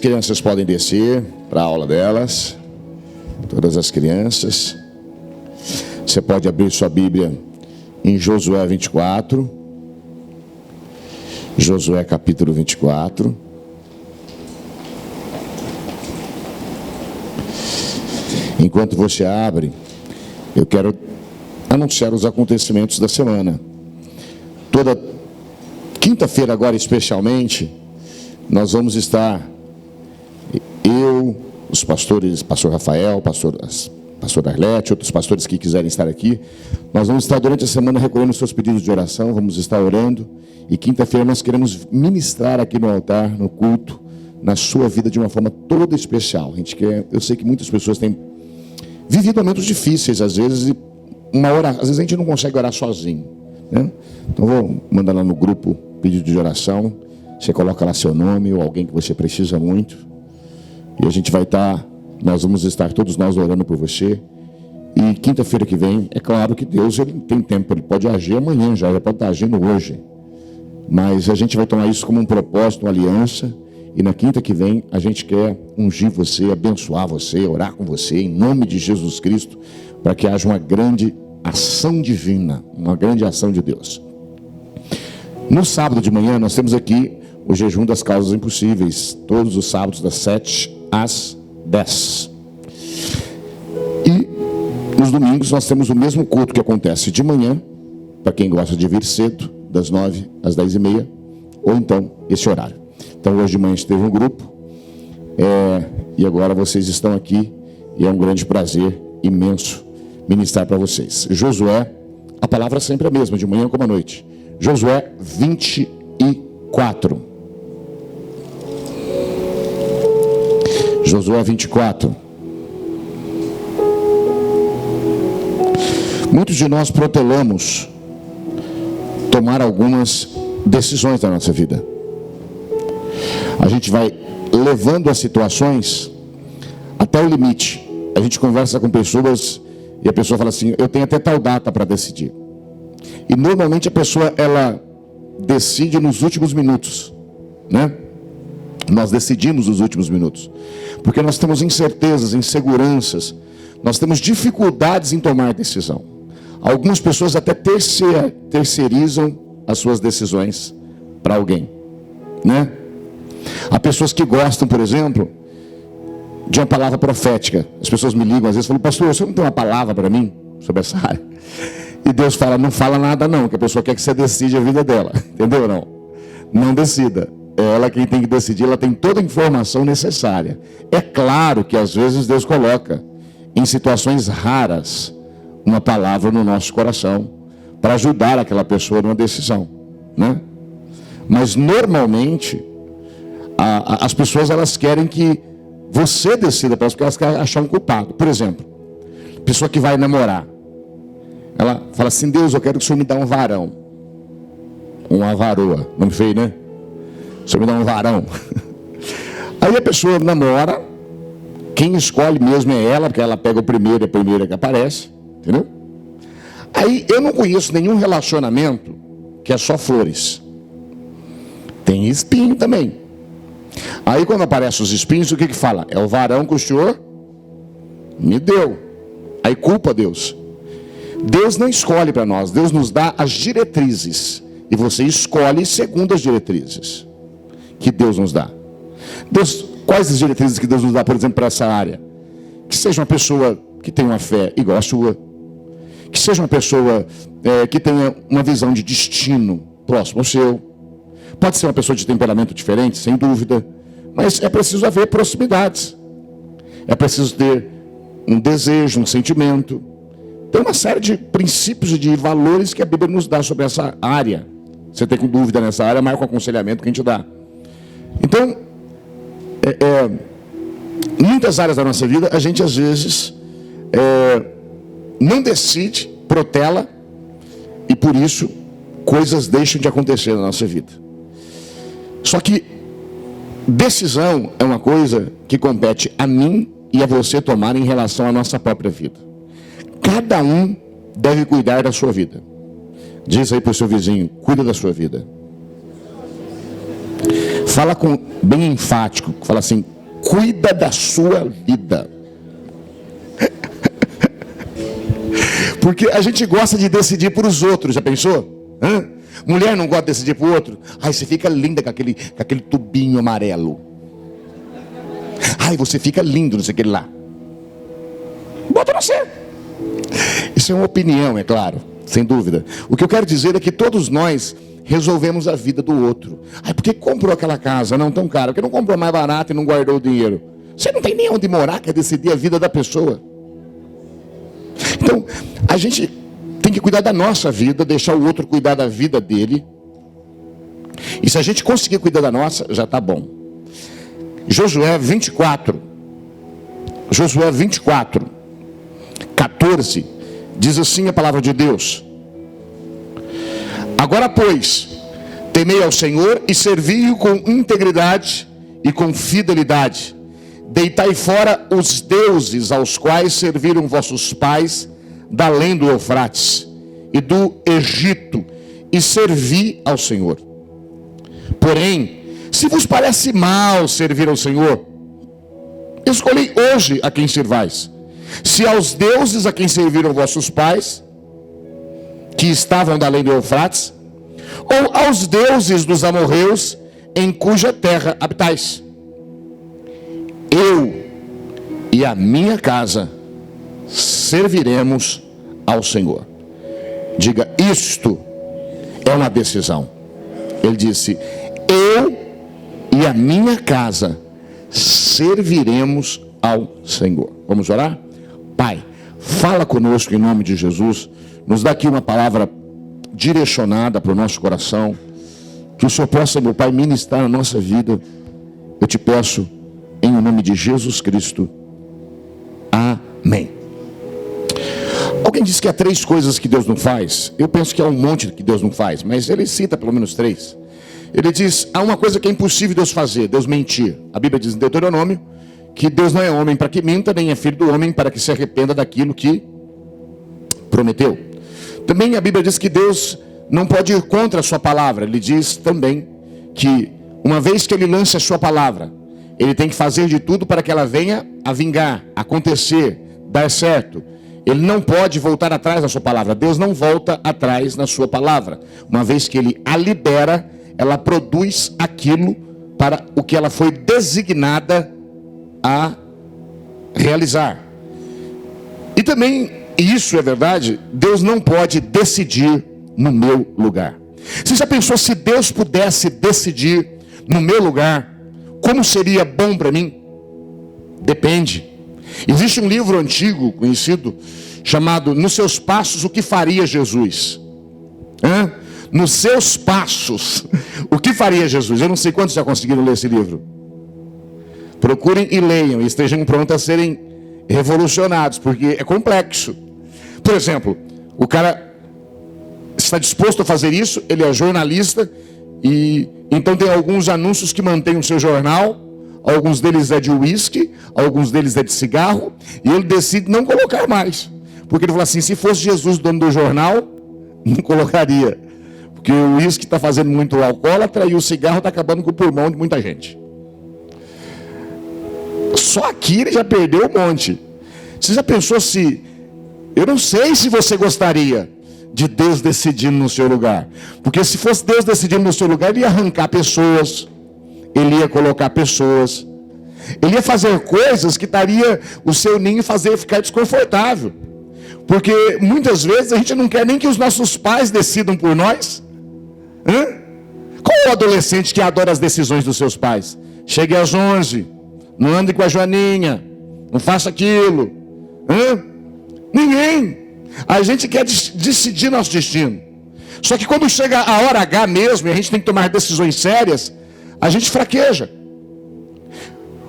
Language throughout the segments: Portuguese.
crianças podem descer para a aula delas. Todas as crianças. Você pode abrir sua Bíblia em Josué 24. Josué capítulo 24. Enquanto você abre, eu quero anunciar os acontecimentos da semana. Toda quinta-feira agora especialmente, nós vamos estar, eu, os pastores, pastor Rafael, pastor Arlete, outros pastores que quiserem estar aqui, nós vamos estar durante a semana recolhendo os seus pedidos de oração, vamos estar orando, e quinta-feira nós queremos ministrar aqui no altar, no culto, na sua vida de uma forma toda especial. Eu sei que muitas pessoas têm vivido momentos difíceis, às vezes, e às vezes a gente não consegue orar sozinho, né? Então vou mandar lá no grupo pedido de oração, você coloca lá seu nome ou alguém que você precisa muito, e a gente vai nós vamos estar todos nós orando por você. E quinta-feira que vem, é claro que Deus ele tem tempo, ele pode agir amanhã já pode estar agindo hoje, mas a gente vai tomar isso como um propósito, uma aliança. E na quinta que vem, a gente quer ungir você, abençoar você, orar com você, em nome de Jesus Cristo, para que haja uma grande ação divina, uma grande ação de Deus. No sábado de manhã, nós temos aqui o jejum das causas impossíveis, todos os sábados, das 7 às 10. E nos domingos, nós temos o mesmo culto que acontece de manhã, para quem gosta de vir cedo, das 9 às 10h30, ou então esse horário. Então hoje de manhã esteve um grupo, e agora vocês estão aqui, e é um grande prazer imenso ministrar para vocês. Josué, a palavra sempre é a mesma, de manhã como à noite. Josué 24. Josué 24. Muitos de nós protelamos tomar algumas decisões da nossa vida. A gente vai levando as situações até o limite. A gente conversa com pessoas e a pessoa fala assim: eu tenho até tal data para decidir. E normalmente a pessoa ela decide nos últimos minutos, né? Nós decidimos nos últimos minutos, porque nós temos incertezas, inseguranças, nós temos dificuldades em tomar decisão. Algumas pessoas até terceirizam as suas decisões para alguém, né? Há pessoas que gostam, por exemplo, de uma palavra profética. As pessoas me ligam às vezes e falam: pastor, você não tem uma palavra para mim sobre essa área? E Deus fala: não fala nada não, que a pessoa quer que você decida a vida dela. Entendeu ou não? Não decida. É ela quem tem que decidir, ela tem toda a informação necessária. É claro que às vezes Deus coloca, em situações raras, uma palavra no nosso coração, para ajudar aquela pessoa numa decisão, né? Mas normalmente as pessoas elas querem que você decida para elas, porque elas querem achar um culpado. Por exemplo, pessoa que vai namorar, ela fala assim: Deus, eu quero que o Senhor me dê um varão, uma varoa, nome feio, né? O Senhor me dá um varão. Aí a pessoa namora, quem escolhe mesmo é ela, porque ela pega o primeiro, é a primeira que aparece, entendeu? Aí eu não conheço nenhum relacionamento que é só flores, tem espinho também. Aí quando aparecem os espinhos, o que fala? É o varão que o Senhor me deu. Aí culpa Deus. Deus não escolhe para nós, Deus nos dá as diretrizes, e você escolhe segundo as diretrizes que Deus nos dá. Quais as diretrizes que Deus nos dá, por exemplo, para essa área? Que seja uma pessoa que tenha uma fé igual a sua, que seja uma pessoa que tenha uma visão de destino próximo ao seu. Pode ser uma pessoa de temperamento diferente, sem dúvida, mas é preciso haver proximidades. É preciso ter um desejo, um sentimento. Tem uma série de princípios e de valores que a Bíblia nos dá sobre essa área. Você tem com dúvida nessa área, marca o aconselhamento que a gente dá. Então, em muitas áreas da nossa vida, a gente às vezes não decide, protela, e por isso coisas deixam de acontecer na nossa vida. Só que decisão é uma coisa que compete a mim e a você tomar em relação à nossa própria vida. Cada um deve cuidar da sua vida. Diz aí para o seu vizinho: cuida da sua vida. Fala bem enfático, fala assim: cuida da sua vida. Porque a gente gosta de decidir por os outros, já pensou? Mulher não gosta de decidir por outro. Ai, você fica linda com aquele tubinho amarelo. Ai, você fica lindo, não sei o que lá. Bota você. Isso é uma opinião, é claro, sem dúvida. O que eu quero dizer é que todos nós resolvemos a vida do outro. Ai, por que comprou aquela casa não tão cara? Porque não comprou mais barato e não guardou o dinheiro? Você não tem nem onde morar, quer decidir a vida da pessoa. Então, a gente tem que cuidar da nossa vida, deixar o outro cuidar da vida dele. E se a gente conseguir cuidar da nossa, já está bom. Josué 24, 14, diz assim a palavra de Deus: agora, pois, temei ao Senhor e servi-o com integridade e com fidelidade. Deitai fora os deuses aos quais serviram vossos pais da além do Eufrates e do Egito, e servi ao Senhor. Porém, se vos parece mal servir ao Senhor, escolhi hoje a quem servais: se aos deuses a quem serviram vossos pais, que estavam da além do Eufrates, ou aos deuses dos amorreus, em cuja terra habitais. Eu e a minha casa serviremos ao Senhor. Diga, isto é uma decisão. Ele disse: eu e a minha casa serviremos ao Senhor. Vamos orar? Pai, fala conosco em nome de Jesus. Nos dá aqui uma palavra direcionada para o nosso coração. Que o Senhor possa, meu Pai, ministrar na nossa vida. Eu te peço em nome de Jesus Cristo. Amém. Alguém disse que há 3 coisas que Deus não faz. Eu penso que há um monte que Deus não faz, mas ele cita pelo menos 3. Ele diz, há uma coisa que é impossível Deus fazer: Deus mentir. A Bíblia diz em Deuteronômio que Deus não é homem para que minta, nem é filho do homem para que se arrependa daquilo que prometeu. Também a Bíblia diz que Deus não pode ir contra a sua palavra. Ele diz também que uma vez que ele lance a sua palavra, ele tem que fazer de tudo para que ela venha a vingar, acontecer, dar certo. Ele não pode voltar atrás na sua palavra. Deus não volta atrás na sua palavra. Uma vez que ele a libera, ela produz aquilo para o que ela foi designada a realizar. E também, e isso é verdade, Deus não pode decidir no meu lugar. Você já pensou, se Deus pudesse decidir no meu lugar, como seria bom para mim? Depende. Existe um livro antigo, conhecido, chamado Nos Seus Passos, o que faria Jesus? Nos Seus Passos, o que faria Jesus? Eu não sei quantos já conseguiram ler esse livro. Procurem e leiam, e estejam prontos a serem revolucionados, porque é complexo. Por exemplo, o cara está disposto a fazer isso, ele é jornalista, e então tem alguns anúncios que mantêm o seu jornal. Alguns deles é de uísque, alguns deles é de cigarro, e ele decide não colocar mais, porque ele fala assim: se fosse Jesus dono do jornal, não colocaria, porque o uísque está fazendo muito alcoólatra e o cigarro está acabando com o pulmão de muita gente. Só aqui ele já perdeu um monte. Você já pensou se... Eu não sei se você gostaria de Deus decidindo no seu lugar, porque se fosse Deus decidindo no seu lugar, ele ia arrancar pessoas, ele ia colocar pessoas, ele ia fazer coisas que daria o seu ninho fazer ficar desconfortável, porque muitas vezes a gente não quer nem que os nossos pais decidam por nós. Qual é o adolescente que adora as decisões dos seus pais? Chegue às 11, não ande com a Joaninha, não faça aquilo. Ninguém. A gente quer decidir nosso destino. Só que quando chega a hora H mesmo, e a gente tem que tomar decisões sérias, a gente fraqueja.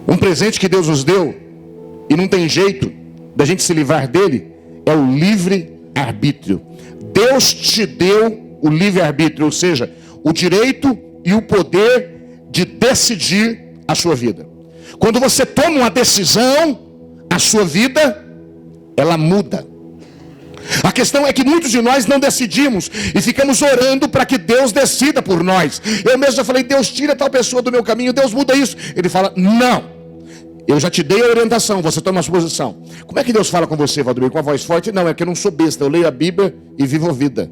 Um presente que Deus nos deu, e não tem jeito da gente se livrar dele, é o livre-arbítrio. Deus te deu o livre-arbítrio, ou seja, o direito e o poder de decidir a sua vida. Quando você toma uma decisão, a sua vida, ela muda. A questão é que muitos de nós não decidimos e ficamos orando para que Deus decida por nós. Eu mesmo já falei: Deus, tira tal pessoa do meu caminho, Deus muda isso. Ele fala: não, Eu já te dei a orientação, você toma a sua posição. Como é que Deus fala com você, Valdomiro? Com a voz forte? Não, é que eu não sou besta, eu leio a Bíblia e vivo a vida.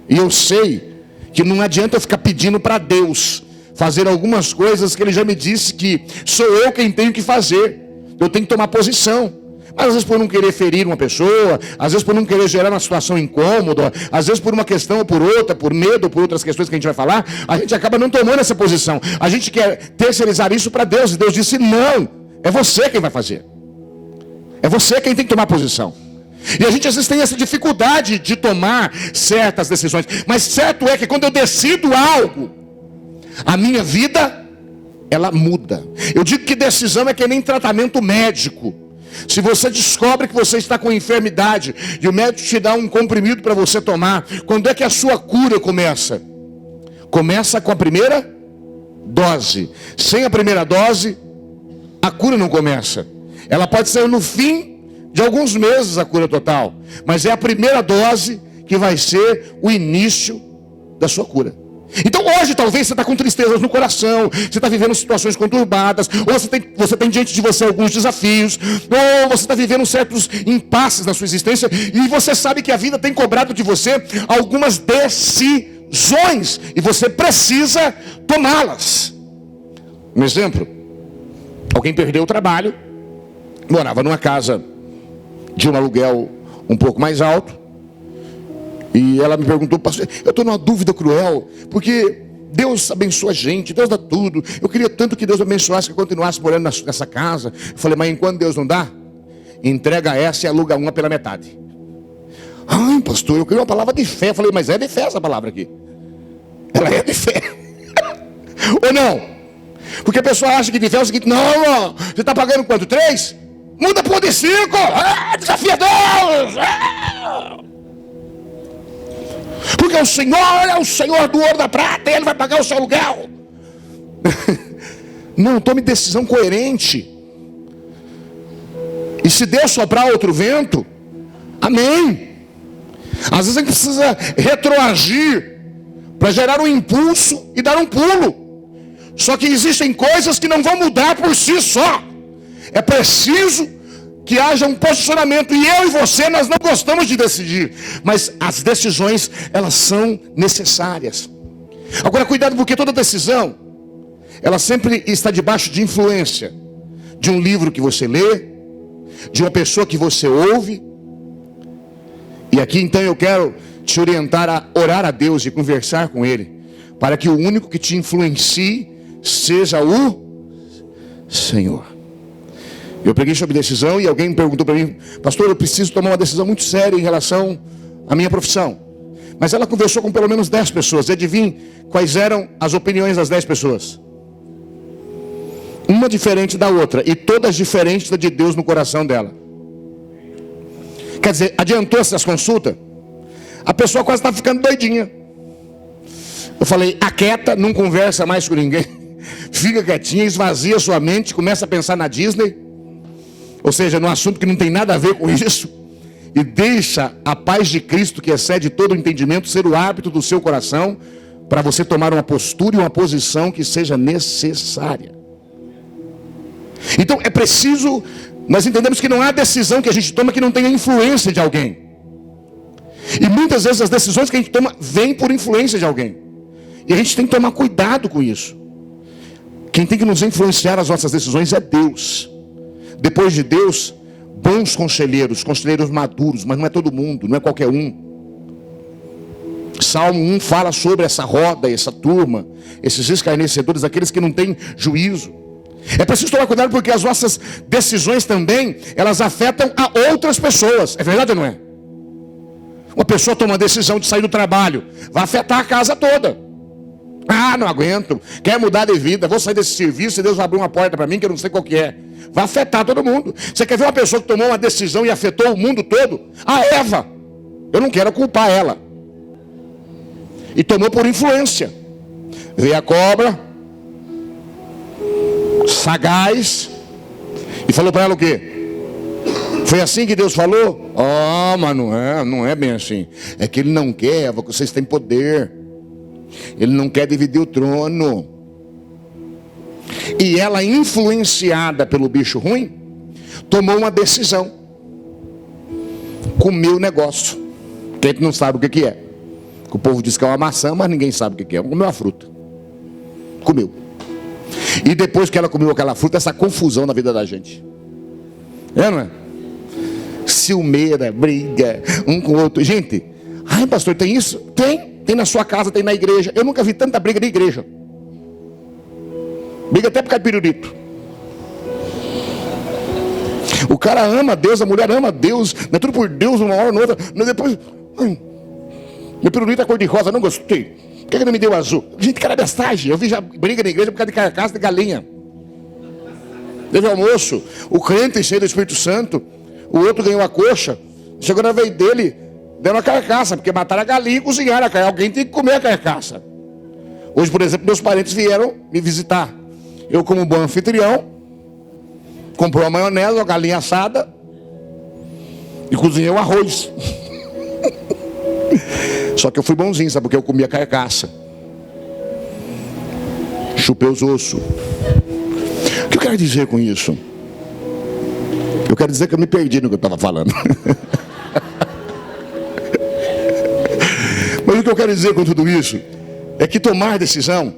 E eu sei que não adianta eu ficar pedindo para Deus fazer algumas coisas que Ele já me disse que sou eu quem tenho que fazer. Eu tenho que tomar posição. Mas às vezes por não querer ferir uma pessoa, às vezes por não querer gerar uma situação incômoda, às vezes por uma questão ou por outra, por medo ou por outras questões que a gente vai falar, a gente acaba não tomando essa posição. A gente quer terceirizar isso para Deus, e Deus disse: não, é você quem vai fazer. É você quem tem que tomar posição. E a gente às vezes tem essa dificuldade de tomar certas decisões. Mas certo é que quando eu decido algo, a minha vida, ela muda. Eu digo que decisão é que nem tratamento médico. Se você descobre que você está com enfermidade e o médico te dá um comprimido para você tomar, quando é que a sua cura começa? Começa com a primeira dose. Sem a primeira dose, a cura não começa. Ela pode ser no fim de alguns meses a cura total, mas é a primeira dose que vai ser o início da sua cura. Então hoje talvez você está com tristezas no coração, você está vivendo situações conturbadas, ou você tem diante de você alguns desafios, ou você está vivendo certos impasses na sua existência, e você sabe que a vida tem cobrado de você algumas decisões, e você precisa tomá-las. Um exemplo: alguém perdeu o trabalho, morava numa casa de um aluguel um pouco mais alto, e ela me perguntou: pastor, eu estou numa dúvida cruel, porque Deus abençoa a gente, Deus dá tudo. Eu queria tanto que Deus abençoasse, que eu continuasse morando nessa casa. Eu falei: mas enquanto Deus não dá, entrega essa e aluga uma pela metade. Ai, pastor, eu queria uma palavra de fé. Eu falei: mas é de fé essa palavra aqui. Ela é de fé. Ou não? Porque a pessoa acha que de fé é o seguinte: não, você está pagando quanto? 3? Muda por de 5. Desafia Deus. Porque o Senhor é o Senhor do ouro da prata, Ele vai pagar o seu aluguel. Não, tome decisão coerente. E se Deus soprar outro vento, amém. Às vezes a gente precisa retroagir para gerar um impulso e dar um pulo. Só que existem coisas que não vão mudar por si só. É preciso que haja um posicionamento. E eu e você, nós não gostamos de decidir, mas as decisões, elas são necessárias. Agora cuidado, porque toda decisão, ela sempre está debaixo de influência de um livro que você lê, de uma pessoa que você ouve. E aqui então eu quero te orientar a orar a Deus e conversar com Ele, para que o único que te influencie seja o Senhor. Eu preguei sobre decisão e alguém me perguntou para mim: pastor, eu preciso tomar uma decisão muito séria em relação à minha profissão. Mas ela conversou com pelo menos 10 pessoas. E adivinhe quais eram as opiniões das 10 pessoas? Uma diferente da outra, e todas diferentes da de Deus no coração dela. Quer dizer, adiantou-se as consultas, a pessoa quase está ficando doidinha. Eu falei: aquieta, não conversa mais com ninguém, fica quietinha, esvazia sua mente, começa a pensar na Disney, ou seja, num assunto que não tem nada a ver com isso, e deixa a paz de Cristo, que excede todo o entendimento, ser o árbitro do seu coração, para você tomar uma postura e uma posição que seja necessária. Então é preciso, nós entendemos que não há decisão que a gente toma que não tenha influência de alguém. E muitas vezes as decisões que a gente toma vêm por influência de alguém, e a gente tem que tomar cuidado com isso. Quem tem que nos influenciar as nossas decisões é Deus. Depois de Deus, bons conselheiros maduros, mas não é todo mundo, não é qualquer um. Salmo 1 fala sobre essa roda, essa turma, esses escarnecedores, aqueles que não têm juízo. É preciso tomar cuidado, porque as nossas decisões também, elas afetam a outras pessoas. É verdade ou não é? Uma pessoa toma a decisão de sair do trabalho, vai afetar a casa toda. Ah, não aguento, quer mudar de vida, vou sair desse serviço e Deus vai abrir uma porta para mim que eu não sei qual que é. Vai afetar todo mundo. Você quer ver uma pessoa que tomou uma decisão e afetou o mundo todo? A Eva. Eu não quero culpar ela. E tomou por influência. Veio a cobra, sagaz, e falou para ela o quê? Foi assim que Deus falou? Oh, mas não é bem assim. É que Ele não quer, Eva, que vocês têm poder. Ele não quer dividir o trono. E ela, influenciada pelo bicho ruim, tomou uma decisão. Comeu o negócio, que a gente não sabe o que é. O povo diz que é uma maçã, mas ninguém sabe o que é. Comeu a fruta. Comeu. E depois que ela comeu aquela fruta, essa confusão na vida da gente. É, não é? Ciumeira, briga, um com o outro. Gente, ai pastor, tem isso? Tem na sua casa, tem na igreja. Eu nunca vi tanta briga na igreja. Briga até por causa de pirulito. O cara ama Deus, a mulher ama Deus, não é tudo por Deus, uma hora ou outra. Depois, meu pirulito é cor de rosa, não gostei. Por que ele não me deu azul? Gente, cara, bestagem. Eu vi já briga na igreja por causa de carcaça de galinha. Teve almoço, o crente cheio do Espírito Santo, o outro ganhou a coxa, chegou na vez dele, deu uma carcaça, porque mataram a galinha e cozinharam a carne. Alguém tem que comer a carcaça. Hoje, por exemplo, meus parentes vieram me visitar. Eu, como bom anfitrião, comprou uma maionese, uma galinha assada e cozinhei o arroz. Só que eu fui bonzinho, sabe? Porque eu comi a carcaça, chupei os ossos. O que eu quero dizer com isso? Eu quero dizer que eu me perdi no que eu estava falando. Mas o que eu quero dizer com tudo isso é que tomar decisão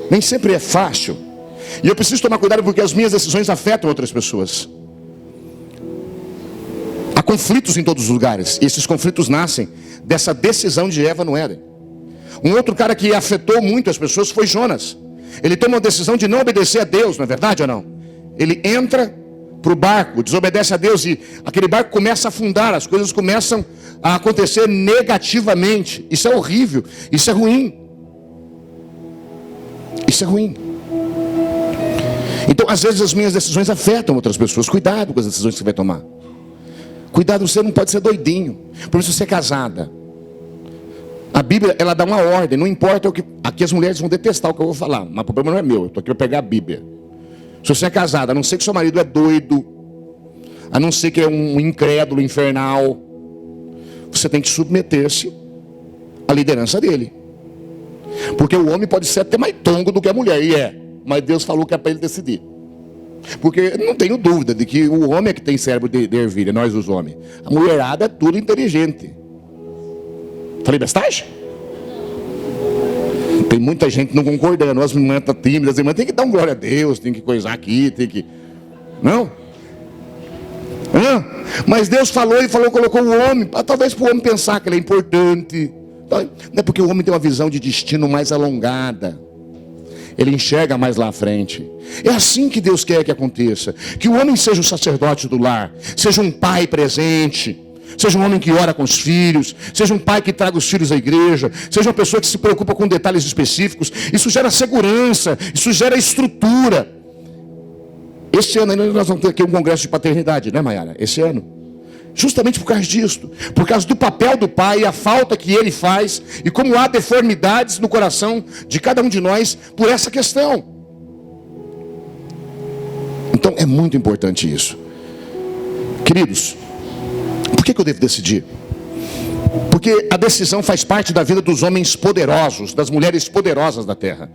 nem sempre é fácil. E eu preciso tomar cuidado porque as minhas decisões afetam outras pessoas. Há conflitos em todos os lugares. E esses conflitos nascem dessa decisão de Eva no Éden. Um outro cara que afetou muito as pessoas foi Jonas. Ele toma uma decisão de não obedecer a Deus, não é verdade ou não? Ele entra para o barco, desobedece a Deus e aquele barco começa a afundar. As coisas começam a acontecer negativamente. Isso é horrível, isso é ruim. Isso é ruim. Então, às vezes as minhas decisões afetam outras pessoas. Cuidado com as decisões que você vai tomar. Cuidado, você não pode ser doidinho. Por isso você é casada. A Bíblia, ela dá uma ordem. Não importa o que... Aqui as mulheres vão detestar o que eu vou falar. Mas o problema não é meu. Eu estou aqui para pegar a Bíblia. Se você é casada, a não ser que seu marido é doido, a não ser que é um incrédulo infernal, você tem que submeter-se à liderança dele. Porque o homem pode ser até mais tongo do que a mulher. E é. Mas Deus falou que é para ele decidir. Porque não tenho dúvida de que o homem é que tem cérebro de ervilha, nós os homens. A mulherada é tudo inteligente. Falei bestagem? Tem muita gente não concordando. As irmãs estão tímidas, as irmãs tem que dar um glória a Deus, tem que coisar aqui, tem que... Não? Mas Deus falou e falou, colocou o homem, talvez para o homem pensar que ele é importante. Não é porque o homem tem uma visão de destino mais alongada. Ele enxerga mais lá à frente. É assim que Deus quer que aconteça. Que o homem seja o sacerdote do lar, seja um pai presente, seja um homem que ora com os filhos, seja um pai que traga os filhos à igreja, seja uma pessoa que se preocupa com detalhes específicos. Isso gera segurança, isso gera estrutura. Esse ano ainda nós vamos ter aqui um congresso de paternidade, né, Maiara? Esse ano. Justamente por causa disso, por causa do papel do pai, a falta que ele faz e como há deformidades no coração de cada um de nós por essa questão. Então é muito importante isso. Queridos, por que eu devo decidir? Porque a decisão faz parte da vida dos homens poderosos, das mulheres poderosas da terra.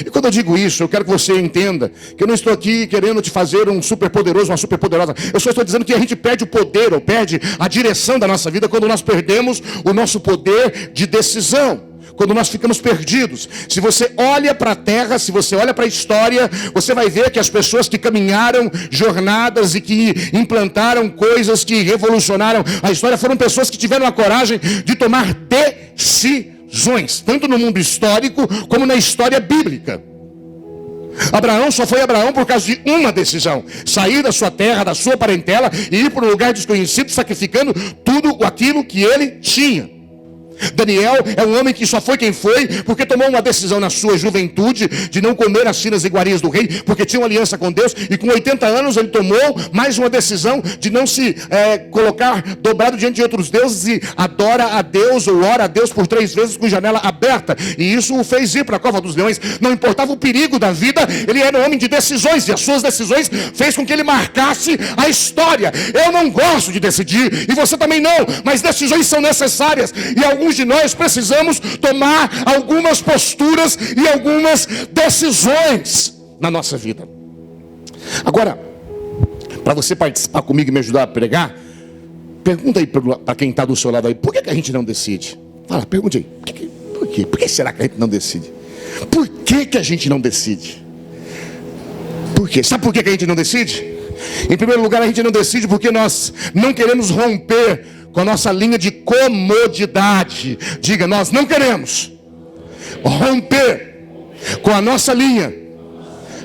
E quando eu digo isso, eu quero que você entenda que eu não estou aqui querendo te fazer um super poderoso, uma super poderosa. Eu só estou dizendo que a gente perde o poder, ou perde a direção da nossa vida quando nós perdemos o nosso poder de decisão. Quando nós ficamos perdidos. Se você olha para a terra, se você olha para a história, você vai ver que as pessoas que caminharam jornadas e que implantaram coisas que revolucionaram a história foram pessoas que tiveram a coragem de tomar decisões, tanto no mundo histórico como na história bíblica. Abraão só foi Abraão por causa de uma decisão: sair da sua terra, da sua parentela e ir para um lugar desconhecido, sacrificando tudo aquilo que ele tinha. Daniel é um homem que só foi quem foi porque tomou uma decisão na sua juventude de não comer as finas iguarias do rei, porque tinha uma aliança com Deus, e com 80 anos ele tomou mais uma decisão de não se colocar dobrado diante de outros deuses e adora a Deus ou ora a Deus por 3 vezes com janela aberta, e isso o fez ir para a cova dos leões. Não importava o perigo da vida, ele era um homem de decisões, e as suas decisões fez com que ele marcasse a história. Eu não gosto de decidir, e você também não, mas decisões são necessárias, e alguns de nós precisamos tomar algumas posturas e algumas decisões. na nossa vida. Agora, para você participar comigo e me ajudar a pregar, pergunta aí para quem está do seu lado aí, por que a gente não decide? Fala, pergunte aí, por quê? Por que será que a gente não decide? Por que a gente não decide? Por quê? Sabe por que a gente não decide? Em primeiro lugar, a gente não decide porque nós não queremos romper com a nossa linha de comodidade. Diga, nós não queremos romper com a nossa linha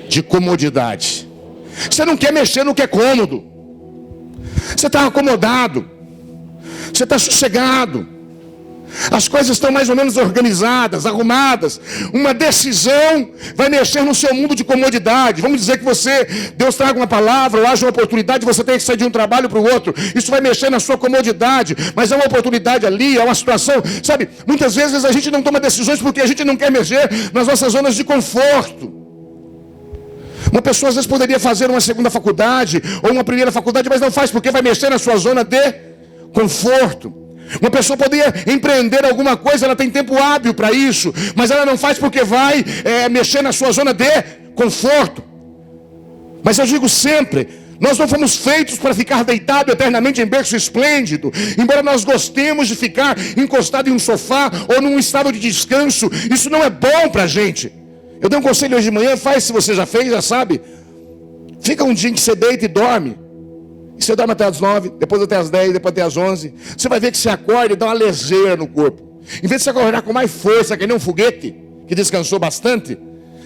de comodidade. Você não quer mexer no que é cômodo. Você está acomodado. Você está sossegado. As coisas estão mais ou menos organizadas, arrumadas. Uma decisão vai mexer no seu mundo de comodidade. Vamos dizer que Deus traga uma palavra, ou haja uma oportunidade, você tem que sair de um trabalho para o outro. Isso vai mexer na sua comodidade, mas é uma oportunidade ali, é uma situação. Sabe, muitas vezes a gente não toma decisões porque a gente não quer mexer nas nossas zonas de conforto. Uma pessoa às vezes poderia fazer uma segunda faculdade, ou uma primeira faculdade, mas não faz porque vai mexer na sua zona de conforto. Uma pessoa poderia empreender alguma coisa, ela tem tempo hábil para isso, mas ela não faz porque vai mexer na sua zona de conforto. Mas eu digo sempre, nós não fomos feitos para ficar deitado eternamente em berço esplêndido. Embora nós gostemos de ficar encostado em um sofá ou num estado de descanso, isso não é bom para a gente. Eu dei um conselho hoje de manhã, faz, se você já fez, já sabe. Fica um dia em que você deita e dorme. E você dorme até as 9, depois até as 10, depois até as 11. Você vai ver que você acorda e dá uma leseira no corpo. Em vez de você acordar com mais força, que nem um foguete, que descansou bastante,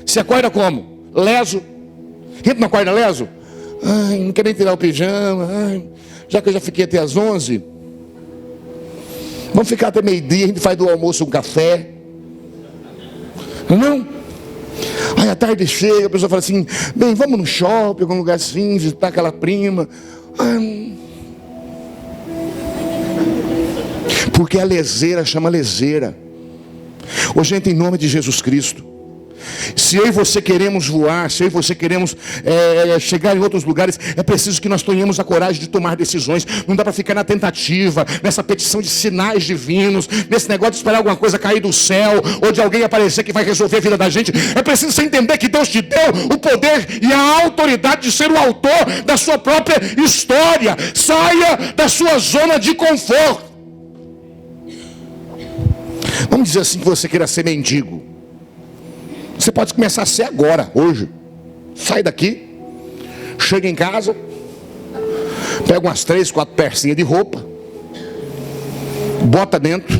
você acorda como? Leso. Gente não acorda leso? Ai, não quero nem tirar o pijama. Ai, já que eu já fiquei até as 11, vamos ficar até meio-dia, a gente faz do almoço um café. Não? Aí a tarde chega, a pessoa fala assim, bem, vamos no shopping, algum lugar assim, visitar aquela prima. Porque a leseira chama leseira. Ô gente, em nome de Jesus Cristo, se eu e você queremos voar, se eu e você queremos chegar em outros lugares, é preciso que nós tenhamos a coragem de tomar decisões. Não dá para ficar na tentativa, nessa petição de sinais divinos, nesse negócio de esperar alguma coisa cair do céu, ou de alguém aparecer que vai resolver a vida da gente. É preciso você entender que Deus te deu o poder e a autoridade de ser o autor da sua própria história. Saia da sua zona de conforto. Vamos dizer assim que você queira ser mendigo. Você pode começar a ser agora, hoje. Sai daqui, chega em casa, pega umas 3, 4 pecinhas de roupa, bota dentro,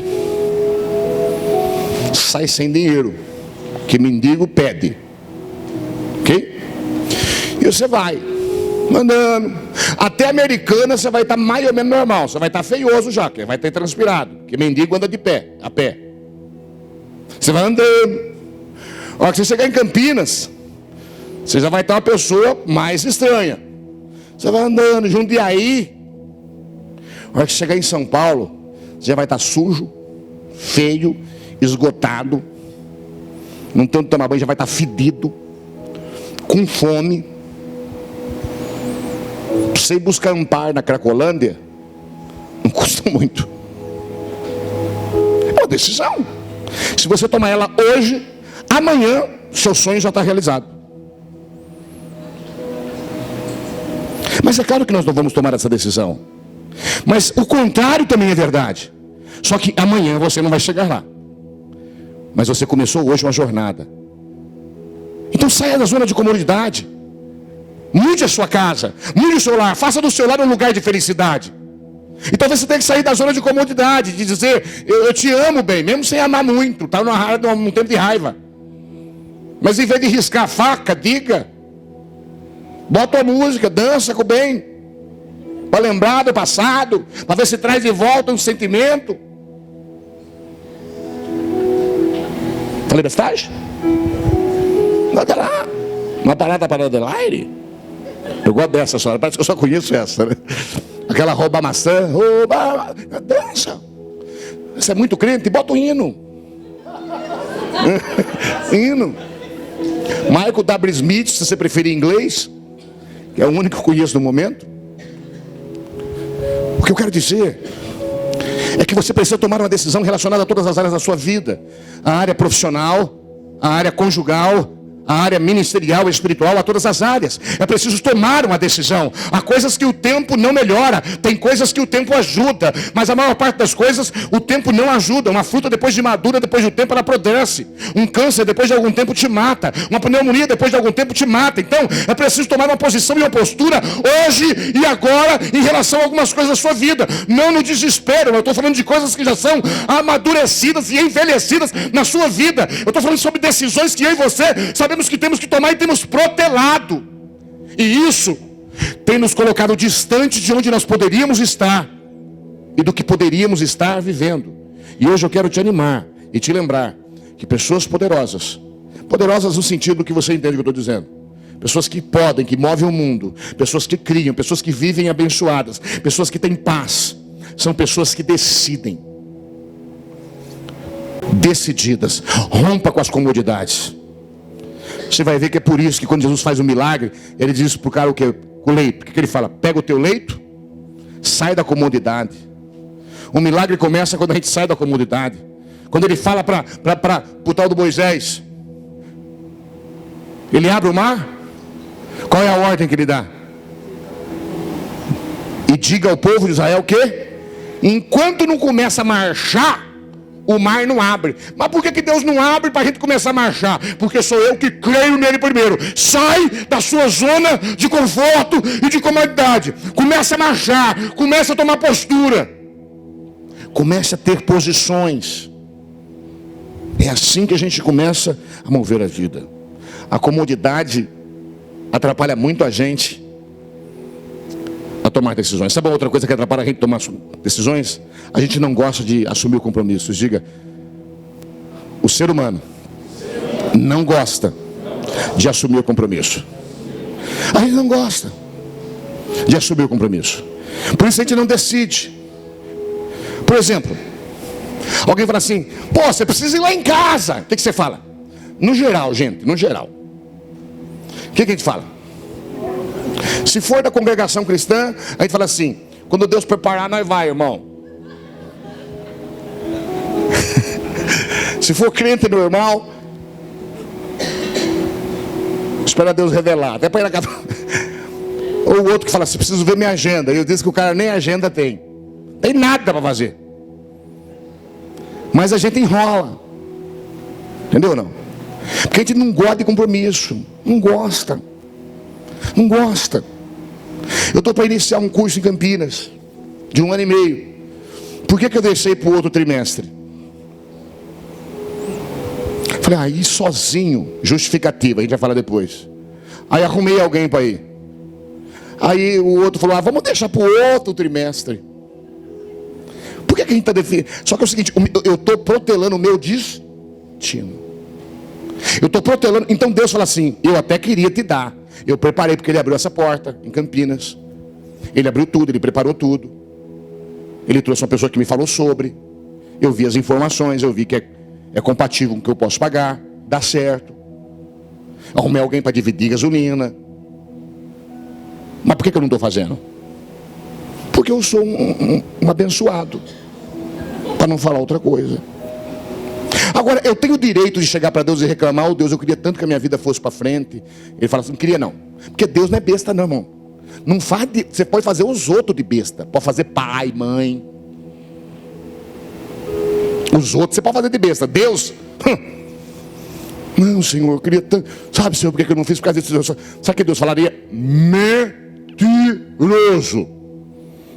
sai sem dinheiro, que mendigo pede, ok? E você vai, andando, até Americana você vai estar mais ou menos normal, você vai estar feioso já, que vai ter transpirado, que mendigo anda de pé, a pé. Você vai andando. A hora que você chegar em Campinas, você já vai estar uma pessoa mais estranha. Você vai andando, Jundiaí. A hora que você chegar em São Paulo, você já vai estar sujo, feio, esgotado. Não tem onde tomar banho, já vai estar fedido, com fome. Você ir buscar um par na Cracolândia, não custa muito. É uma decisão. Se você tomar ela hoje, amanhã, seu sonho já está realizado. Mas é claro que nós não vamos tomar essa decisão. Mas o contrário também é verdade. Só que amanhã você não vai chegar lá. Mas você começou hoje uma jornada. Então saia da zona de comodidade. Mude a sua casa, mude o seu lar, faça do seu lar um lugar de felicidade. E talvez você tenha que sair da zona de comodidade, de dizer, eu te amo bem, mesmo sem amar muito, está num tempo de raiva. Mas em vez de riscar a faca, diga, bota a música, dança com o bem, para lembrar do passado, para ver se traz de volta um sentimento. Falei bestagem? Nada lá, uma parada para o Adelaide. Eu gosto dessa história, parece que eu só conheço essa, né? Aquela rouba maçã, rouba, dança. Você é muito crente, bota o hino. Hino. Michael W. Smith, se você preferir em inglês, que é o único que eu conheço no momento. O que eu quero dizer é que você precisa tomar uma decisão relacionada a todas as áreas da sua vida. A área profissional, a área conjugal, a área ministerial, espiritual, a todas as áreas. É preciso tomar uma decisão. Há coisas que o tempo não melhora, tem coisas que o tempo ajuda, mas a maior parte das coisas o tempo não ajuda. Uma fruta depois de madura, depois do tempo ela apodrece. Um câncer depois de algum tempo te mata. Uma pneumonia depois de algum tempo te mata. Então é preciso tomar uma posição e uma postura hoje e agora em relação a algumas coisas da sua vida. Não no desespero. Eu estou falando de coisas que já são amadurecidas e envelhecidas na sua vida. Eu estou falando sobre decisões que eu e você sabemos que temos que tomar e temos protelado. E isso tem nos colocado distante de onde nós poderíamos estar e do que poderíamos estar vivendo. E hoje eu quero te animar e te lembrar que pessoas poderosas, poderosas no sentido do que você entende que eu estou dizendo, pessoas que podem, que movem o mundo, pessoas que criam, pessoas que vivem abençoadas, pessoas que têm paz, são pessoas que decidem, decididas. Rompa com as comodidades. Você vai ver que é por isso que quando Jesus faz um milagre, ele diz para o cara o quê? O leito. O que ele fala? Pega o teu leito, sai da comodidade. O milagre começa quando a gente sai da comodidade. Quando ele fala para o tal do Moisés, ele abre o mar. Qual é a ordem que ele dá? E diga ao povo de Israel o quê? Enquanto não começa a marchar, o mar não abre. Mas por que Deus não abre para a gente começar a marchar? Porque sou eu que creio nele primeiro. Sai da sua zona de conforto e de comodidade. Comece a marchar. Comece a tomar postura. Comece a ter posições. É assim que a gente começa a mover a vida. A comodidade atrapalha muito a gente a tomar decisões. Sabe outra coisa que atrapalha a gente a tomar decisões? A gente não gosta de assumir compromissos. Diga, o ser humano não gosta de assumir o compromisso. A gente não gosta de assumir o compromisso. Por isso a gente não decide. Por exemplo, alguém fala assim, pô, você precisa ir lá em casa. O que você fala? No geral, gente, no geral. O que a gente fala? Se for da congregação cristã, a gente fala assim, quando Deus preparar, nós vai, irmão. Se for crente normal, espera Deus revelar. Até para ir na casa. Ou o outro que fala assim, preciso ver minha agenda. E eu disse que o cara nem agenda tem. Tem nada para fazer. Mas a gente enrola. Entendeu ou não? Porque a gente não gosta de compromisso. Não gosta. Não gosta. Eu estou para iniciar um curso em Campinas, de 1 ano e meio. Por que eu deixei para o outro trimestre? Falei, aí sozinho, justificativa, a gente vai falar depois. Aí arrumei alguém para ir. Aí o outro falou, vamos deixar para o outro trimestre. Por que a gente está definindo? Só que é o seguinte, eu estou protelando o meu destino. Eu estou protelando, então Deus fala assim, eu até queria te dar. Eu preparei porque ele abriu essa porta em Campinas. Ele abriu tudo, ele preparou tudo. Ele trouxe uma pessoa que me falou sobre. Eu vi as informações, eu vi que é compatível com o que eu posso pagar. Dá certo. Arrumei alguém para dividir gasolina. Mas por que eu não estou fazendo? Porque eu sou um abençoado. Para não falar outra coisa. Agora, eu tenho o direito de chegar para Deus e reclamar, oh Deus, eu queria tanto que a minha vida fosse para frente. Ele fala assim, não queria não. Porque Deus não é besta não, irmão. Não faz você pode fazer os outros de besta. Pode fazer pai, mãe. Os outros você pode fazer de besta. Deus, não, Senhor, eu queria tanto. Sabe, Senhor, por que eu não fiz por causa disso? Sabe o que Deus falaria? Mentiroso.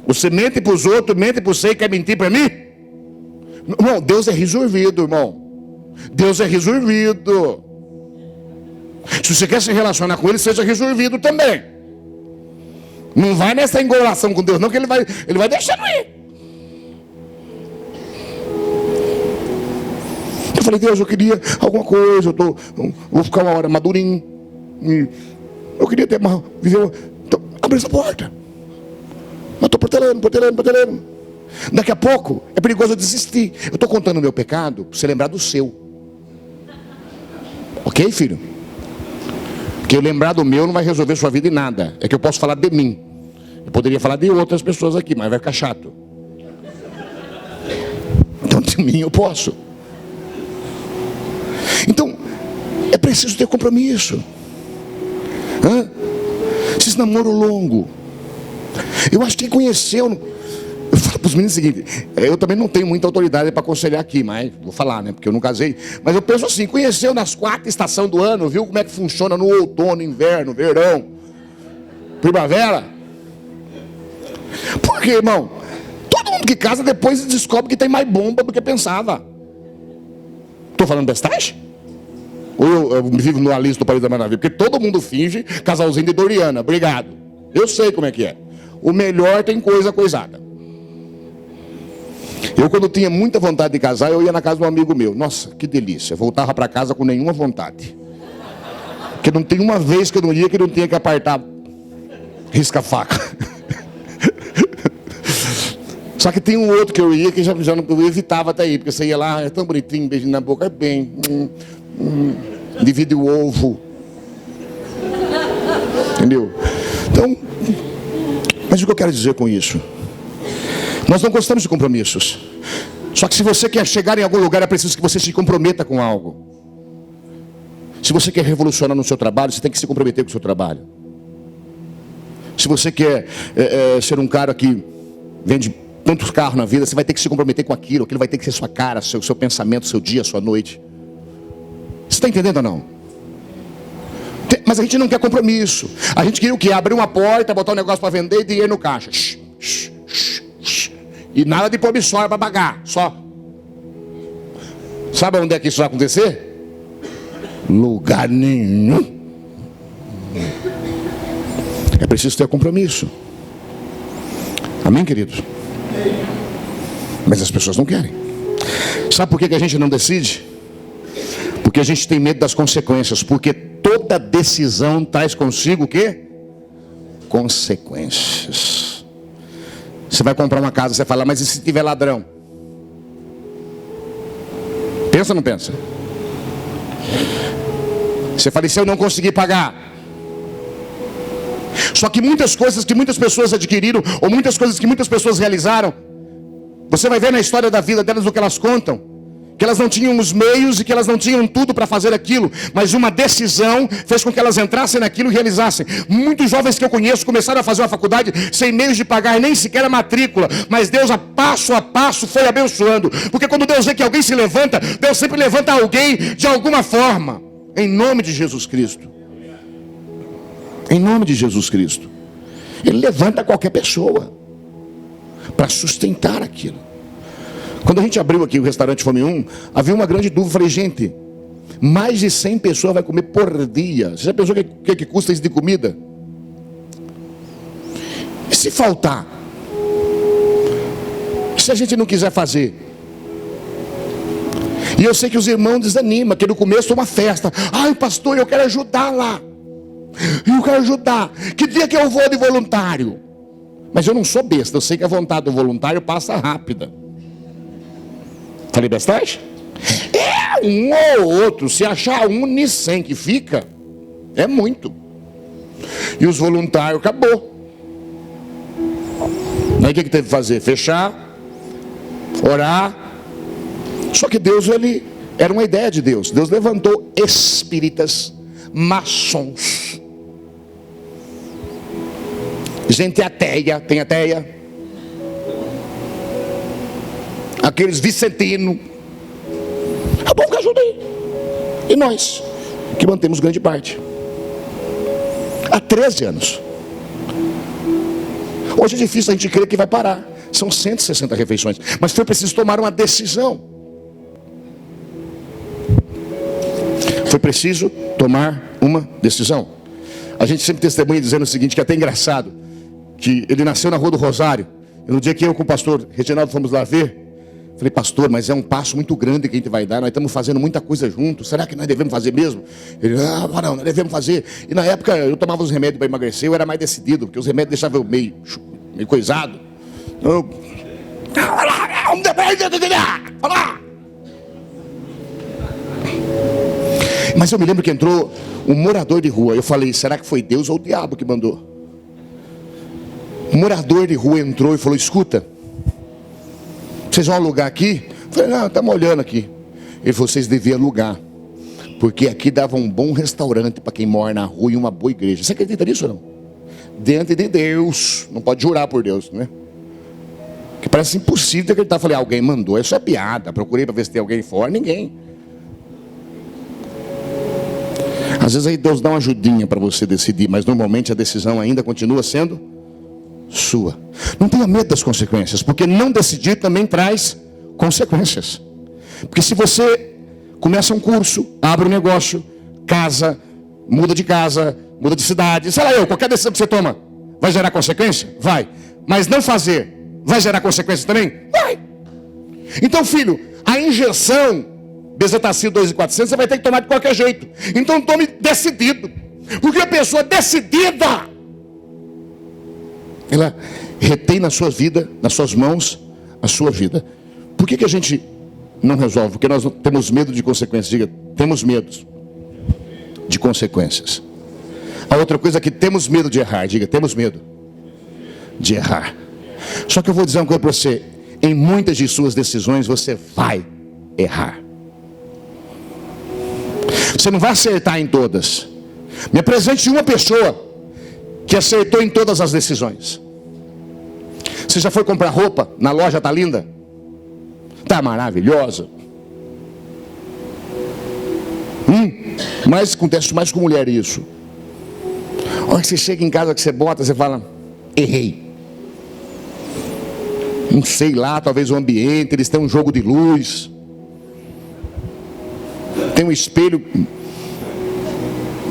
Você mente para os outros, mente para você e quer mentir para mim? Irmão, Deus é resolvido, irmão. Deus é resolvido. Se você quer se relacionar com Ele, seja resolvido também. Não vai nessa engolação com Deus, não, que Ele vai deixando ir. Eu falei, Deus, eu queria alguma coisa. Vou ficar uma hora madurinho. Eu queria ter viver. Abre essa porta. Mas estou protelando. Daqui a pouco é perigoso eu desistir. Eu estou contando o meu pecado para você lembrar do seu. Ok, filho? Porque eu lembrar do meu não vai resolver sua vida em nada. É que eu posso falar de mim. Eu poderia falar de outras pessoas aqui, mas vai ficar chato. Então de mim eu posso. Então, é preciso ter compromisso. Esses namoro longo. Eu acho que conheceu. Eu falo para os meninos o seguinte: eu também não tenho muita autoridade para aconselhar aqui, mas vou falar, né? Porque eu não casei. Mas eu penso assim: conheceu nas 4 estações do ano, viu como é que funciona no outono, inverno, verão, primavera? Por quê, irmão? Todo mundo que casa depois descobre que tem mais bomba do que pensava. Estou falando bestagem? Ou eu vivo no Alice do País da Maravilha? Porque todo mundo finge casalzinho de Doriana. Obrigado. Eu sei como é que é. O melhor tem coisa coisada. Eu, quando tinha muita vontade de casar, eu ia na casa de um amigo meu. Nossa, que delícia. Eu voltava para casa com nenhuma vontade. Porque não tem uma vez que eu não ia que não tinha que apartar risca-faca. Só que tem um outro que eu ia que eu evitava até ir. Porque você ia lá, é tão bonitinho, beijinho na boca, é bem. Divide o ovo. Entendeu? Então, mas o que eu quero dizer com isso? Nós não gostamos de compromissos. Só que se você quer chegar em algum lugar, é preciso que você se comprometa com algo. Se você quer revolucionar no seu trabalho, você tem que se comprometer com o seu trabalho. Se você quer ser um cara que vende tantos carros na vida, você vai ter que se comprometer com aquilo. Aquilo vai ter que ser sua cara, seu pensamento, seu dia, sua noite. Você está entendendo ou não? Mas a gente não quer compromisso. A gente queria o quê? Abrir uma porta, botar um negócio para vender e dinheiro no caixa. E nada de promissória para pagar, só. Sabe onde é que isso vai acontecer? Lugar nenhum. É preciso ter compromisso. Amém, queridos? Mas as pessoas não querem. Sabe por que a gente não decide? Porque a gente tem medo das consequências. Porque toda decisão traz consigo o quê? Consequências. Você vai comprar uma casa, você fala: mas e se tiver ladrão? Pensa ou não pensa? Você fala: e se eu não conseguir pagar? Só que muitas coisas que muitas pessoas adquiriram, ou muitas coisas que muitas pessoas realizaram, você vai ver na história da vida delas o que elas contam. Que elas não tinham os meios e que elas não tinham tudo para fazer aquilo, mas uma decisão fez com que elas entrassem naquilo e realizassem. Muitos jovens que eu conheço começaram a fazer uma faculdade sem meios de pagar nem sequer a matrícula, mas Deus a passo foi abençoando. Porque quando Deus vê que alguém se levanta, Deus sempre levanta alguém de alguma forma. Em nome de Jesus Cristo. Em nome de Jesus Cristo. Ele levanta qualquer pessoa para sustentar aquilo. Quando a gente abriu aqui o restaurante Fome 1, havia uma grande dúvida. Eu falei: gente, mais de 100 pessoas vai comer por dia. Você já pensou o que custa isso de comida? E se faltar? Se a gente não quiser fazer? E eu sei que os irmãos desanimam, que no começo é uma festa. Ai, pastor, eu quero ajudar lá. Eu quero ajudar. Que dia que eu vou de voluntário? Mas eu não sou besta, eu sei que a vontade do voluntário passa rápida. Falei bestagem? É um ou outro. Se achar um nem 100 que fica, é muito. E os voluntários, acabou. Aí o que teve que fazer? Fechar, orar. Só que Deus, ele era uma ideia de Deus. Deus levantou espíritas, maçons, gente ateia, tem ateia, aqueles vicentinos, é bom que ajuda aí. E nós, que mantemos grande parte, há 13 anos. Hoje é difícil a gente crer que vai parar. São 160 refeições. Mas foi preciso tomar uma decisão. Foi preciso tomar uma decisão. A gente sempre testemunha dizendo o seguinte, que é até engraçado, que ele nasceu na Rua do Rosário. E no dia que eu com o pastor Reginaldo fomos lá ver, falei: pastor, mas é um passo muito grande que a gente vai dar. Nós estamos fazendo muita coisa juntos. Será que nós devemos fazer mesmo? Ele: não, nós devemos fazer. E na época eu tomava os remédios para emagrecer. Eu era mais decidido, porque os remédios deixavam eu meio coisado. Então mas eu me lembro que entrou um morador de rua. Eu falei: será que foi Deus ou o diabo que mandou? Um morador de rua entrou e falou: escuta, vocês vão alugar aqui? Eu falei: não, estamos olhando aqui. Ele falou: vocês deviam alugar, Porque aqui dava um bom restaurante para quem mora na rua e uma boa igreja. Você acredita nisso ou não? Diante de Deus. Não pode jurar por Deus, né? Que parece impossível acreditar. Falei, alguém mandou, isso é piada. Procurei para ver se tem alguém fora, ninguém. Às vezes aí Deus dá uma ajudinha para você decidir, mas normalmente a decisão ainda continua sendo sua. Não tenha medo das consequências, porque não decidir também traz consequências. Porque se você começa um curso, abre um negócio, casa, muda de cidade, sei lá qualquer decisão que você toma, vai gerar consequência? Vai. Mas não fazer, vai gerar consequência também? Vai. Então, filho, a injeção Bezetacil 2.400 você vai ter que tomar de qualquer jeito. Então tome decidido. Porque a pessoa decidida, ela retém na sua vida, nas suas mãos, a sua vida. Por que a gente não resolve? Porque nós temos medo de consequências. Diga, temos medo de consequências. A outra coisa é que temos medo de errar. Diga, temos medo de errar. Só que eu vou dizer uma coisa para você. Em muitas de suas decisões você vai errar. Você não vai acertar em todas. Me apresente uma pessoa que acertou em todas as decisões. Você já foi comprar roupa na loja? Tá linda? Tá maravilhosa. Mas acontece mais com mulher isso. Olha que você chega em casa, que você bota, você fala, errei. Não sei lá, talvez o ambiente, eles têm um jogo de luz. Tem um espelho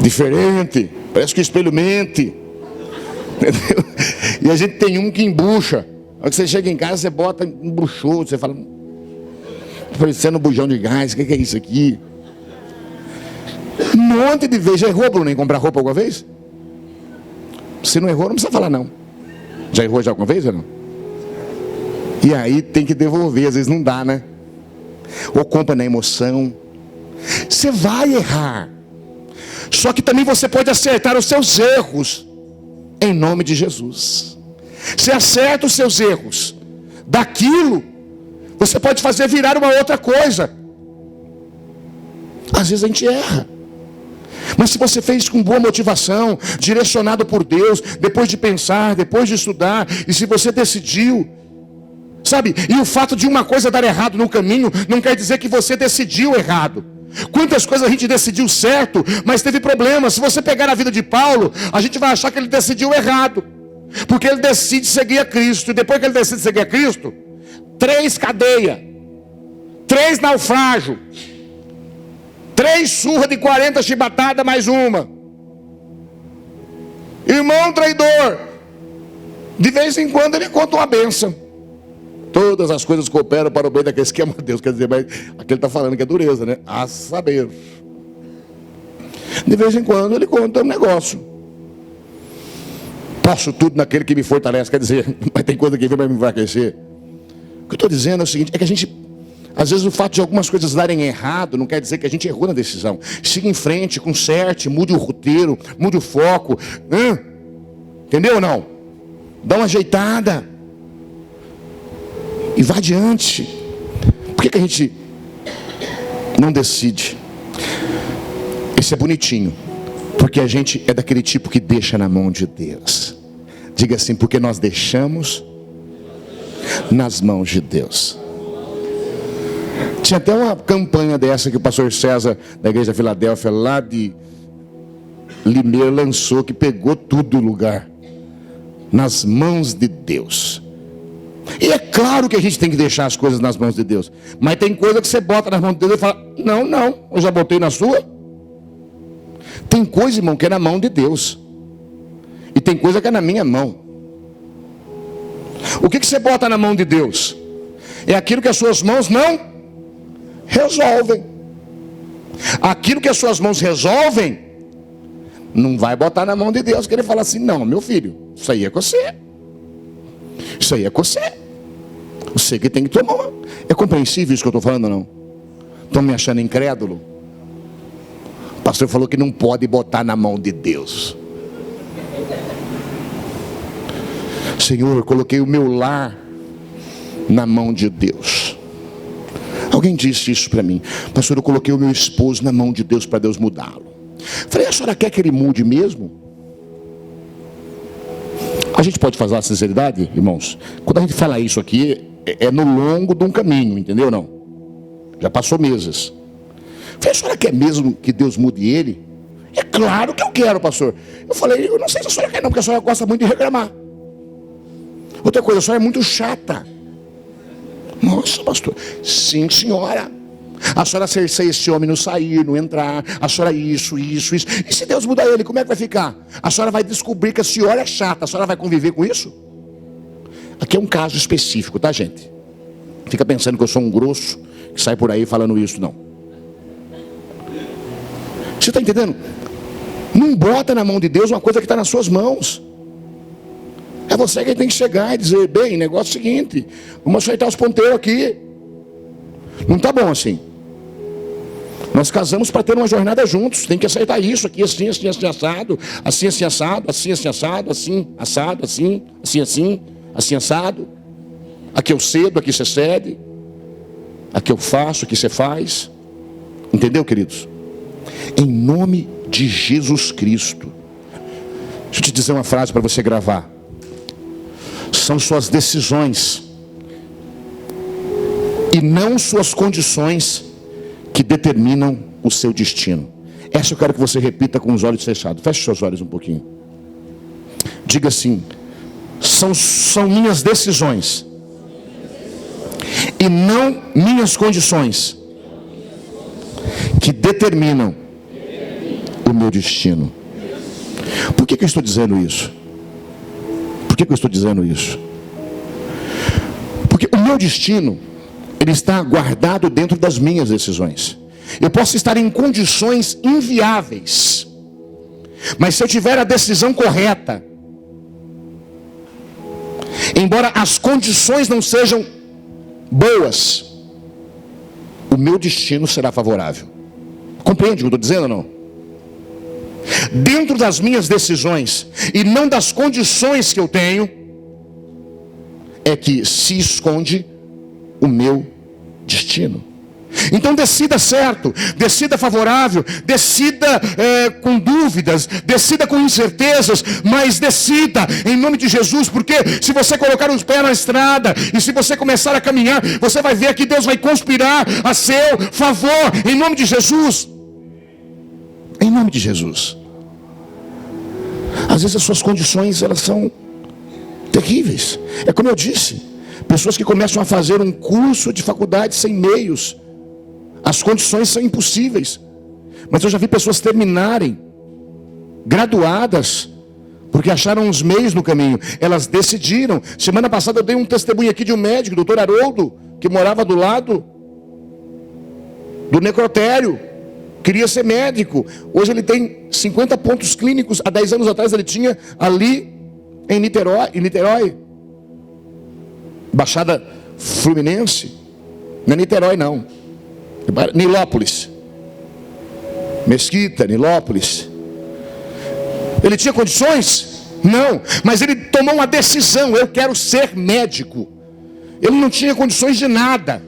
diferente. Parece que o espelho mente. Entendeu? E a gente tem um que embucha. Quando você chega em casa, você bota embuchou. Você fala, parecendo um bujão de gás. O que é isso aqui? Um monte de vezes. Já errou, Bruno, em comprar roupa alguma vez? Se não errou, não precisa falar não. Já errou já alguma vez ou não? E aí tem que devolver. Às vezes não dá, né? Ou compra na emoção. Você vai errar. Só que também você pode acertar os seus erros em nome de Jesus. Você acerta os seus erros. Daquilo você pode fazer virar uma outra coisa. Às vezes a gente erra. Mas se você fez com boa motivação, direcionado por Deus, depois de pensar, depois de estudar, e se você decidiu, sabe, e o fato de uma coisa dar errado no caminho não quer dizer que você decidiu errado. Quantas coisas a gente decidiu certo, mas teve problemas. Se você pegar a vida de Paulo, a gente vai achar que ele decidiu errado, porque ele decide seguir a Cristo. E depois que ele decide seguir a Cristo, 3 cadeias, 3 naufrágios, 3 surras de 40 chibatadas mais uma. Irmão traidor. De vez em quando ele conta uma bênção. Todas as coisas cooperam para o bem daqueles que amam a Deus. Quer dizer, mas aqui ele está falando que é dureza, né? A saber. De vez em quando ele conta um negócio. Posso tudo naquele que me fortalece. Quer dizer, mas tem coisa que vem para me enfraquecer. O que eu estou dizendo é o seguinte, é que a gente, às vezes o fato de algumas coisas darem errado, não quer dizer que a gente errou na decisão. Siga em frente, conserte, mude o roteiro, mude o foco. Entendeu ou não? Dá uma ajeitada. E vá adiante. Por que a gente não decide? Isso é bonitinho. Porque a gente é daquele tipo que deixa na mão de Deus. Diga assim, porque nós deixamos nas mãos de Deus. Tinha até uma campanha dessa que o pastor César, da igreja de Filadélfia, lá de Limeira, lançou, que pegou tudo o lugar nas mãos de Deus. E é claro que a gente tem que deixar as coisas nas mãos de Deus. Mas tem coisa que você bota nas mãos de Deus e fala, não, eu já botei na sua. Tem coisa, irmão, que é na mão de Deus. E tem coisa que é na minha mão. O que você bota na mão de Deus? É aquilo que as suas mãos não resolvem. Aquilo que as suas mãos resolvem, não vai botar na mão de Deus, que ele fala assim, não, meu filho, isso aí é com você. Isso aí é com você. Você que tem que tomar. É compreensível isso que eu estou falando ou não? Estão me achando incrédulo? O pastor falou que não pode botar na mão de Deus. Senhor, eu coloquei o meu lar na mão de Deus. Alguém disse isso para mim: pastor, eu coloquei o meu esposo na mão de Deus para Deus mudá-lo. Falei: a senhora quer que ele mude mesmo? A gente pode falar a sinceridade, irmãos? Quando a gente fala isso aqui, é no longo de um caminho, entendeu? Não, já passou meses. Falei: a senhora quer mesmo que Deus mude ele? É claro que eu quero, pastor. Eu falei: eu não sei se a senhora quer não, porque a senhora gosta muito de reclamar. Outra coisa, a senhora é muito chata. Nossa, pastor. Sim, senhora. A senhora cerceia esse homem não sair, não entrar. A senhora isso. E se Deus mudar ele, como é que vai ficar? A senhora vai descobrir que a senhora é chata. A senhora vai conviver com isso? Aqui é um caso específico, tá, gente? Fica pensando que eu sou um grosso que sai por aí falando isso, não. Você está entendendo? Não bota na mão de Deus uma coisa que está nas suas mãos. É você que tem que chegar e dizer: bem, negócio é o seguinte, vamos acertar os ponteiros aqui. Não está bom assim. Nós casamos para ter uma jornada juntos. Tem que acertar isso aqui, assim, assim, assim, assado. Assim, assim, assado, assim, assim, assado. Assim, assado, assim, assim, assim, assim, assado. Aqui eu cedo, aqui você cede. Aqui eu faço, aqui você faz. Entendeu, queridos? Em nome de Jesus Cristo. Deixa eu te dizer uma frase para você gravar. São suas decisões e não suas condições que determinam o seu destino. Essa eu quero que você repita com os olhos fechados. Feche seus olhos um pouquinho. Diga assim: são minhas decisões e não minhas condições que determinam o meu destino. Por que eu estou dizendo isso? Por que eu estou dizendo isso? Porque o meu destino, ele está guardado dentro das minhas decisões. Eu posso estar em condições inviáveis, mas se eu tiver a decisão correta, embora as condições não sejam boas, o meu destino será favorável. Compreende o que eu estou dizendo ou não? Dentro das minhas decisões e não das condições que eu tenho, é que se esconde o meu destino. Então decida certo, decida favorável, decida com dúvidas, decida com incertezas, mas decida em nome de Jesus, porque se você colocar os pés na estrada e se você começar a caminhar, você vai ver que Deus vai conspirar a seu favor, em nome de Jesus. Em nome de Jesus. Às vezes as suas condições, elas são terríveis. É como eu disse, pessoas que começam a fazer um curso de faculdade sem meios, as condições são impossíveis. Mas eu já vi pessoas terminarem graduadas porque acharam uns meios no caminho. Elas decidiram. Semana passada eu dei um testemunho aqui de um médico, doutor Haroldo, que morava do lado do necrotério. Queria ser médico. Hoje ele tem 50 pontos clínicos. Há 10 anos atrás ele tinha ali em Niterói. Baixada Fluminense. Não é Niterói não. Nilópolis. Mesquita, Nilópolis. Ele tinha condições? Não. Mas ele tomou uma decisão. Eu quero ser médico. Ele não tinha condições de nada.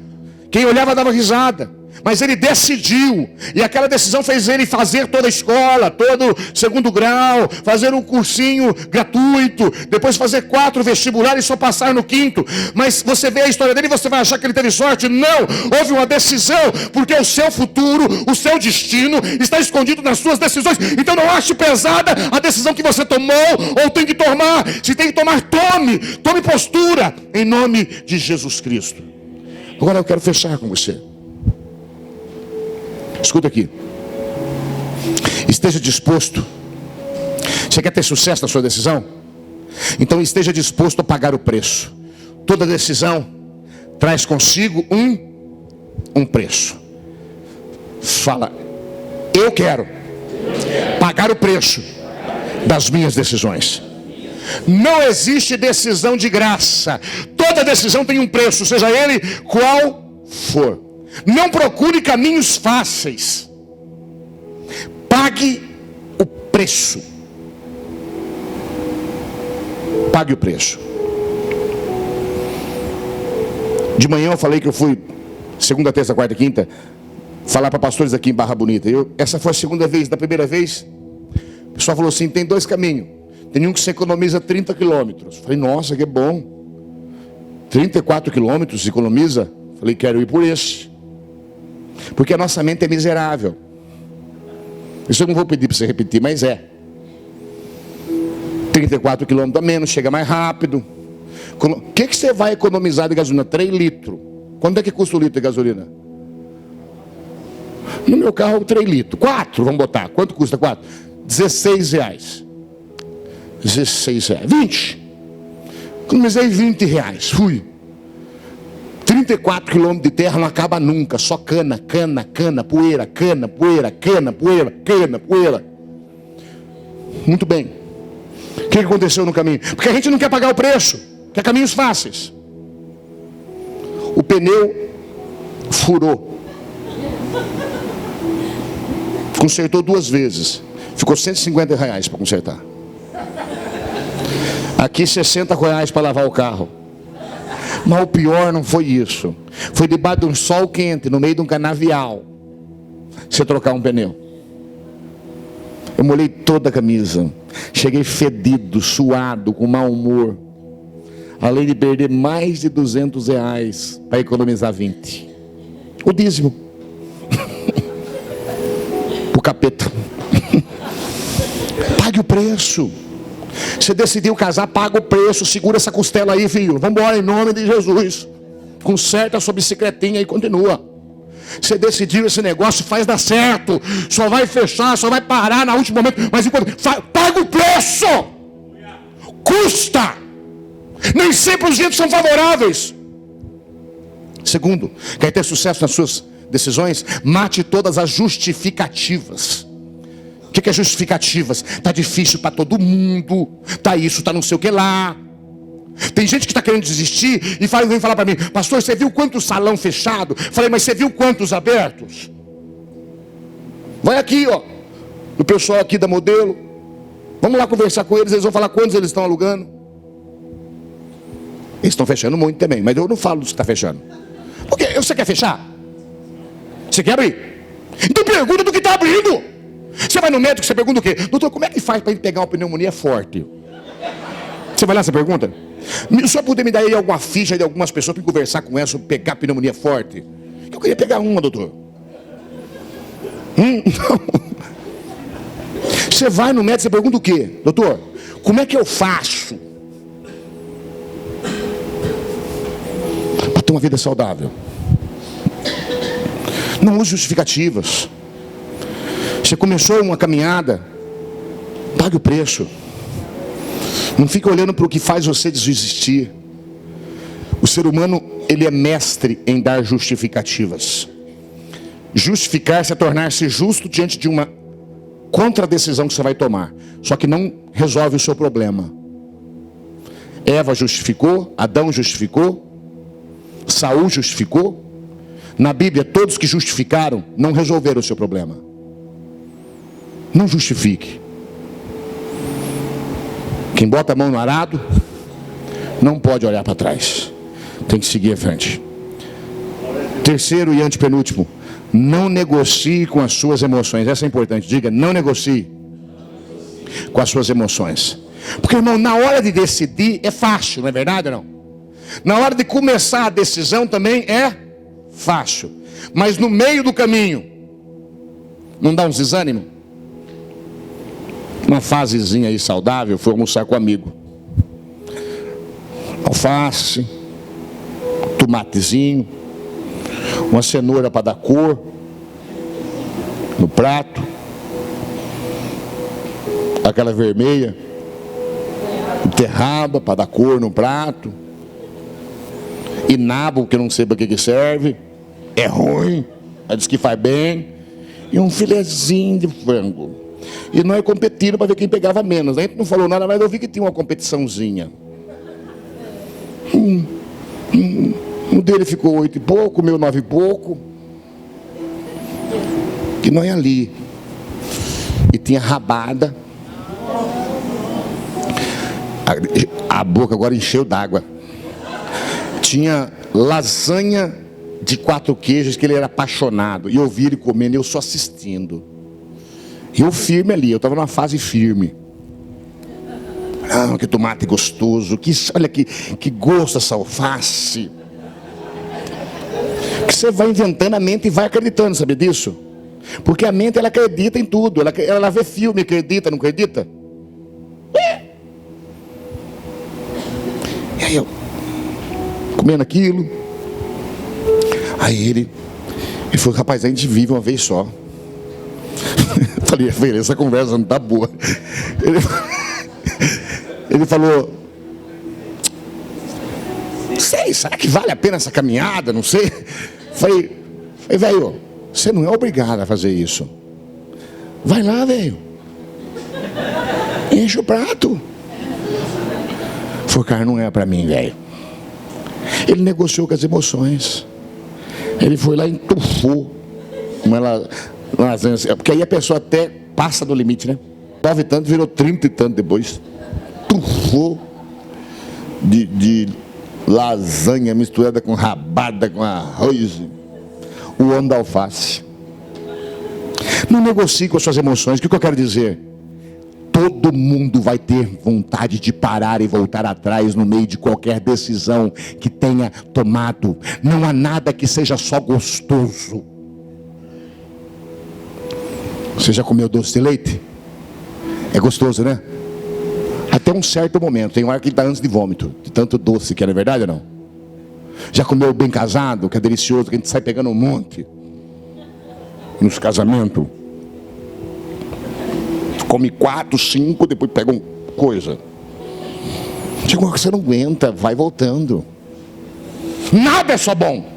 Quem olhava dava risada. Mas ele decidiu, e aquela decisão fez ele fazer toda a escola, todo segundo grau, fazer um cursinho gratuito, depois fazer 4 vestibulares e só passar no 5º. Mas você vê a história dele e você vai achar que ele teve sorte. Não, houve uma decisão, porque o seu futuro, o seu destino está escondido nas suas decisões. Então não ache pesada a decisão que você tomou ou tem que tomar. Se tem que tomar, tome postura, em nome de Jesus Cristo. Agora eu quero fechar com você. Escuta aqui. Esteja disposto. Você quer ter sucesso na sua decisão? Então esteja disposto a pagar o preço. Toda decisão traz consigo um preço. Fala: eu quero pagar o preço das minhas decisões. Não existe decisão de graça. Toda decisão tem um preço, seja ele qual for. Não procure caminhos fáceis. Pague o preço. Pague o preço. De manhã eu falei que eu fui segunda, terça, quarta, quinta, falar para pastores aqui em Barra Bonita. Essa foi a segunda vez. Da primeira vez, o pessoal falou assim: tem dois caminhos. Tem um que você economiza 30 quilômetros. Falei, nossa, que bom. 34 quilômetros economiza. Falei, quero ir por esse. Porque a nossa mente é miserável. Isso eu não vou pedir para você repetir, mas é. 34 quilômetros a menos, chega mais rápido. O que você vai economizar de gasolina? 3 litros. Quanto é que custa o litro de gasolina? No meu carro, 3 litros. 4, vamos botar. Quanto custa 4? 16 reais. 16 reais. 20. Economizei 20 reais. Fui. 34 quilômetros de terra não acaba nunca. Só cana, cana, cana, poeira, cana, poeira, cana, poeira, cana, poeira. Muito bem. O que aconteceu no caminho? Porque a gente não quer pagar o preço. Quer caminhos fáceis. O pneu furou. Consertou 2 vezes. Ficou 150 reais para consertar. Aqui 60 reais para lavar o carro. Mas o pior não foi isso. Foi debaixo de um sol quente, no meio de um canavial, você trocar um pneu. Eu molhei toda a camisa. Cheguei fedido, suado, com mau humor. Além de perder mais de 200 reais para economizar 20. O dízimo. O capeta. Pague o preço. Você decidiu casar, paga o preço. Segura essa costela aí, filho. Vamos embora em nome de Jesus. Conserta a sua bicicletinha e continua. Você decidiu esse negócio, faz dar certo. Só vai fechar, só vai parar no último momento. Mas enquanto paga o preço. Custa. Nem sempre os ventos são favoráveis. Segundo, quer ter sucesso nas suas decisões? Mate todas as justificativas. O que é justificativas? Está difícil para todo mundo. Está isso, está não sei o que lá. Tem gente que está querendo desistir e vem falar para mim: pastor, você viu quantos salão fechado? Falei, mas você viu quantos abertos? Vai aqui, ó, o pessoal aqui da Modelo. Vamos lá conversar com eles. Eles vão falar quantos eles estão alugando. Eles estão fechando muito também, mas eu não falo dos que está fechando. Porque você quer fechar? Você quer abrir? Então pergunta do que está abrindo. Você vai no médico, você pergunta o quê? Doutor, como é que faz para ele pegar uma pneumonia forte? Você vai lá, você pergunta? O senhor poderia me dar aí alguma ficha de algumas pessoas para conversar com elas sobre pegar pneumonia forte? Eu queria pegar uma, doutor. Não. Você vai no médico, você pergunta o quê? Doutor, como é que eu faço para ter uma vida saudável? Não use justificativas. Você começou uma caminhada, pague o preço. Não fique olhando para o que faz você desistir. O ser humano, ele é mestre em dar justificativas. Justificar-se é tornar-se justo diante de uma contradecisão que você vai tomar. Só que não resolve o seu problema. Eva justificou, Adão justificou, Saul justificou. Na Bíblia, todos que justificaram não resolveram o seu problema. Não justifique. Quem bota a mão no arado não pode olhar para trás. Tem que seguir à frente. Terceiro e antepenúltimo, não negocie com as suas emoções. Essa é importante. Diga, não negocie com as suas emoções. Porque, irmão, na hora de decidir é fácil, não é verdade ou não? Na hora de começar a decisão também é fácil. Mas no meio do caminho, não dá uns desânimo? Uma fasezinha aí saudável, foi almoçar com um amigo. Alface, tomatezinho, uma cenoura para dar cor no prato, aquela vermelha, beterraba para dar cor no prato, e nabo que eu não sei para que serve, é ruim, mas diz que faz bem, e um filezinho de frango. E nós competiram para ver quem pegava menos. A gente não falou nada, mas eu vi que tinha uma competiçãozinha. O dele ficou 8 e pouco, o meu 9 e pouco. E nós ali. E tinha rabada. A boca agora encheu d'água. Tinha lasanha de 4 queijos, que ele era apaixonado. E eu vi ele comendo, e eu só assistindo. E eu firme ali, eu estava numa fase firme. Ah, que tomate gostoso, olha que gosto essa alface. Que você vai inventando a mente e vai acreditando, sabe disso? Porque a mente, ela acredita em tudo. Ela vê filme, acredita, não acredita? E aí eu, comendo aquilo. Aí ele falou, rapaz, a gente vive uma vez só. Eu falei, velho, essa conversa não tá boa. Ele falou, sei, será que vale a pena essa caminhada? Não sei. Falei, velho, você não é obrigado a fazer isso. Vai lá, velho. Enche o prato. Falei, cara, não é pra mim, velho. Ele negociou com as emoções. Ele foi lá e entufou uma lasanha. Porque aí a pessoa até passa do limite, né? 9 e tanto, virou 30 e tanto depois. Tufou de lasanha misturada com rabada, com arroz, o homem da alface. Não negocie com as suas emoções. O que eu quero dizer? Todo mundo vai ter vontade de parar e voltar atrás no meio de qualquer decisão que tenha tomado. Não há nada que seja só gostoso. Você já comeu doce de leite? É gostoso, né? Até um certo momento. Tem hora que ele dá antes de vômito, de tanto doce que é, não é verdade ou não? Já comeu bem casado, que é delicioso, que a gente sai pegando um monte nos casamentos? Come 4, 5, depois pega uma coisa. Chega uma hora que você não aguenta, vai voltando. Nada é só bom.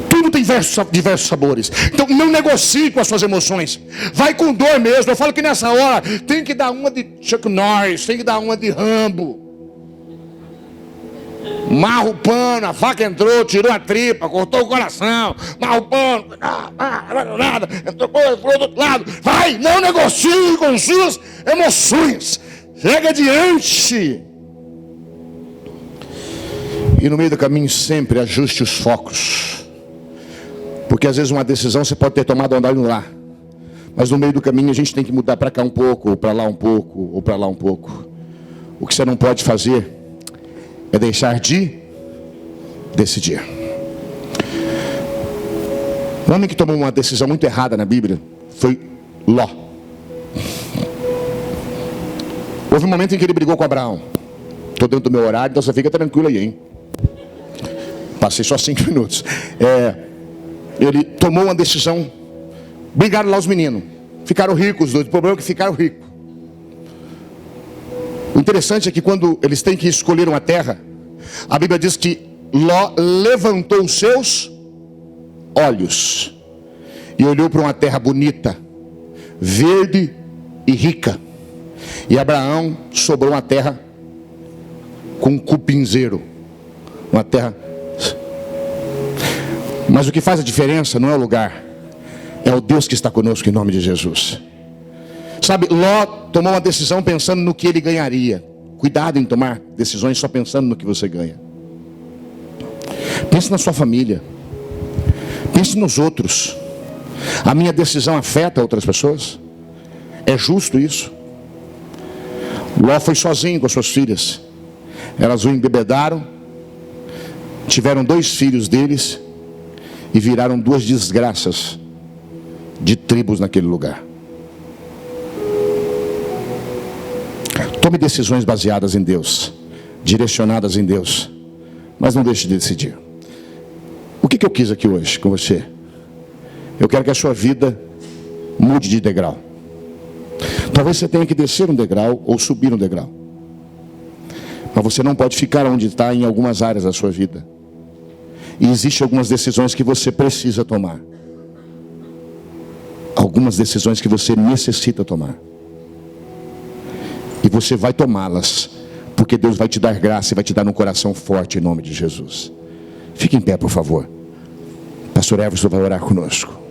Tudo tem diversos sabores. Então não negocie com as suas emoções. Vai com dor mesmo. Eu falo que nessa hora tem que dar uma de Chuck Norris, tem que dar uma de Rambo. Marra o pano, a faca entrou, tirou a tripa, cortou o coração. Marra o pano, nada, entrou do outro lado. Vai, não negocie com suas emoções. Chega adiante. E no meio do caminho sempre ajuste os focos. Porque às vezes uma decisão você pode ter tomado andando lá. Mas no meio do caminho a gente tem que mudar para cá um pouco, ou para lá um pouco, ou para lá um pouco. O que você não pode fazer é deixar de decidir. O homem que tomou uma decisão muito errada na Bíblia foi Ló. Houve um momento em que ele brigou com Abraão. Estou dentro do meu horário, então você fica tranquilo aí, hein? Passei só 5 minutos. Ele tomou uma decisão. Brigaram lá os meninos. Ficaram ricos os dois. O problema é que ficaram ricos. O interessante é que quando eles têm que escolher uma terra, a Bíblia diz que Ló levantou os seus olhos e olhou para uma terra bonita, verde e rica. E Abraão sobrou uma terra com um cupinzeiro. Uma terra. Mas o que faz a diferença não é o lugar, é o Deus que está conosco em nome de Jesus. Sabe, Ló tomou uma decisão pensando no que ele ganharia. Cuidado em tomar decisões só pensando no que você ganha. Pense na sua família. Pense nos outros. A minha decisão afeta outras pessoas? É justo isso? Ló foi sozinho com as suas filhas. Elas o embebedaram, tiveram 2 filhos deles e viraram 2 desgraças de tribos naquele lugar. Tome decisões baseadas em Deus, direcionadas em Deus, mas não deixe de decidir. O que eu quis aqui hoje com você? Eu quero que a sua vida mude de degrau. Talvez você tenha que descer um degrau ou subir um degrau, mas você não pode ficar onde está em algumas áreas da sua vida. E existem algumas decisões que você precisa tomar. Algumas decisões que você necessita tomar. E você vai tomá-las, porque Deus vai te dar graça e vai te dar um coração forte em nome de Jesus. Fique em pé, por favor. Pastor Everson vai orar conosco.